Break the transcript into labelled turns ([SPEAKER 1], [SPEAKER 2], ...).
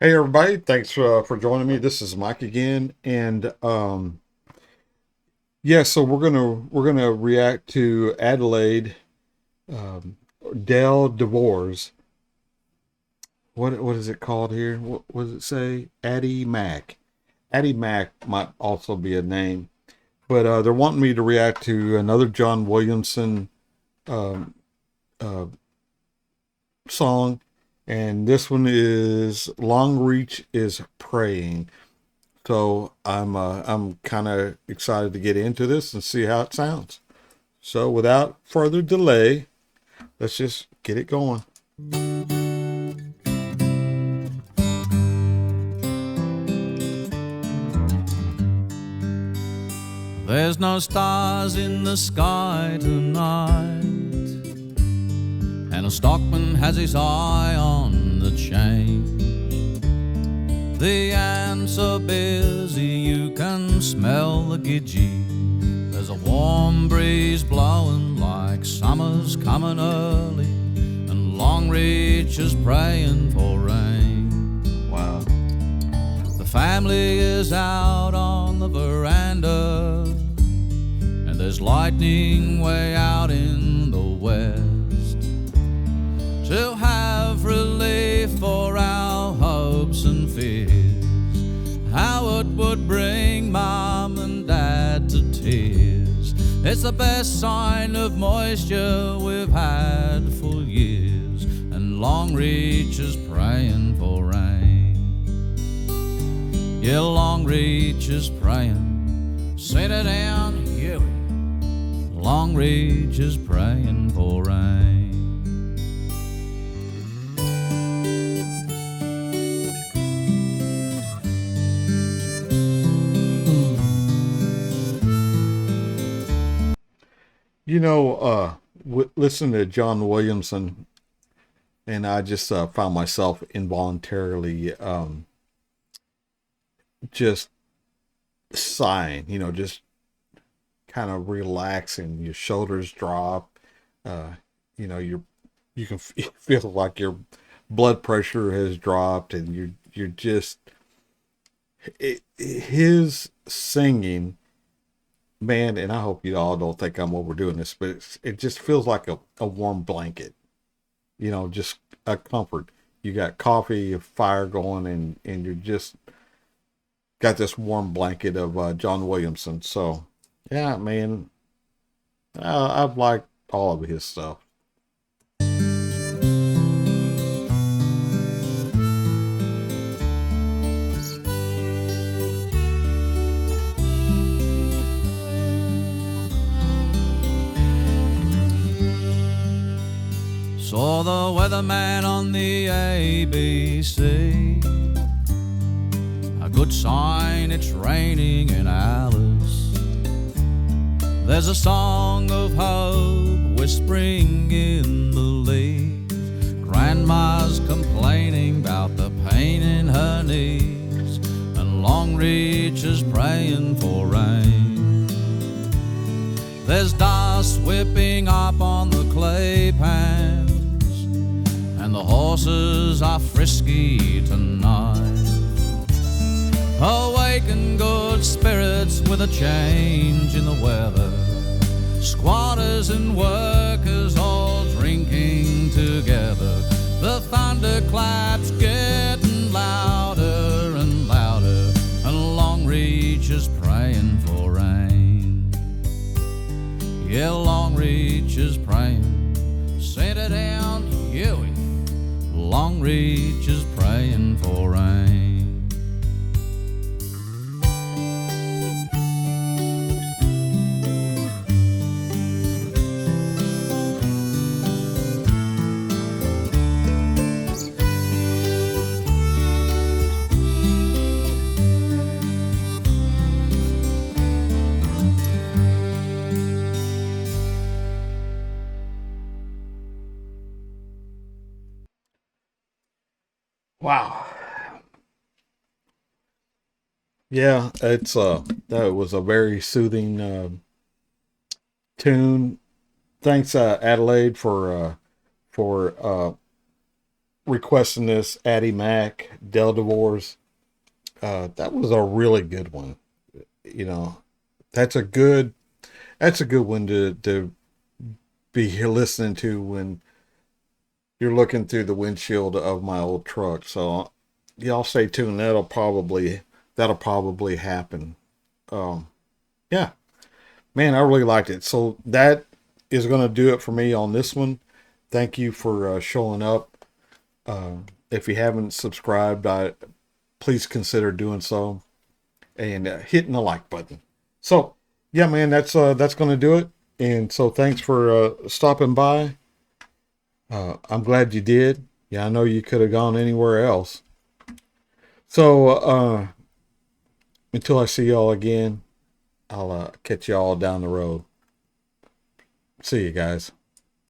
[SPEAKER 1] Hey everybody, thanks for joining me. This is Mike again, and yeah, so we're gonna react to Adelaide, um, Del DeVore's. What is it called here? What does it say? Addie Mac. Addie Mac might also be a name, but they're wanting me to react to another John Williamson um, uh, song, and this one is Longreach is Praying. So I'm kind of excited to get into this and see how it sounds. So without further delay, let's just get it going.
[SPEAKER 2] There's no stars in the sky tonight, and a stockman has his eye on the change. The ants are busy, you can smell the gidgee. There's a warm breeze blowing like summer's coming early, and Longreach is praying for rain.
[SPEAKER 1] Wow.
[SPEAKER 2] The family is out on the veranda, and there's lightning way out in the west. To have relief for our hopes and fears, how it would bring Mum and Dad to tears. It's the best sign of moisture we've had for years, and Longreach is praying for rain. Yeah, Longreach is praying. Sit it down, Huey. Longreach is praying for rain.
[SPEAKER 1] You know, listen to John Williamson, and I just found myself involuntarily just sighing. Just kind of relaxing. Your shoulders drop. Uh, you can feel like your blood pressure has dropped, and you're just his singing, man. And I hope you all don't think I'm overdoing this, but it just feels like a warm blanket. Just a comfort. You got coffee, a fire going, and you're just got this warm blanket of John Williamson. So yeah, man, I've liked all of his stuff.
[SPEAKER 2] Saw the weatherman on the ABC. A good sign it's raining in Alice. There's a song of hope whispering in the leaves. Grandma's complaining about the pain in her knees, and Longreach is praying for rain. There's dust whipping up on the clay pans, and the horses are frisky tonight. Awaken good spirits with a change in the weather. Squatters and workers all drinking together. The thunderclaps getting louder and louder, and Longreach is praying for rain. Yeah, Longreach is praying. Sit it down, Huey. Longreach is praying for rain.
[SPEAKER 1] Wow. Yeah, it's that was a very soothing tune. Thanks, Adelaide, for requesting this, Addie Mac, Del DeVore's. That was a really good one. You know, that's a good one to be here listening to when you're looking through the windshield of my old truck. So y'all stay tuned. That'll probably happen. Yeah, man, I really liked it. So that is going to do it for me on this one. Thank you for showing up. If you haven't subscribed, please consider doing so and hitting the like button. So yeah, man, that's going to do it. And so thanks for stopping by. I'm glad you did. Yeah, I know you could have gone anywhere else. So until I see y'all again, I'll catch y'all down the road. See you guys.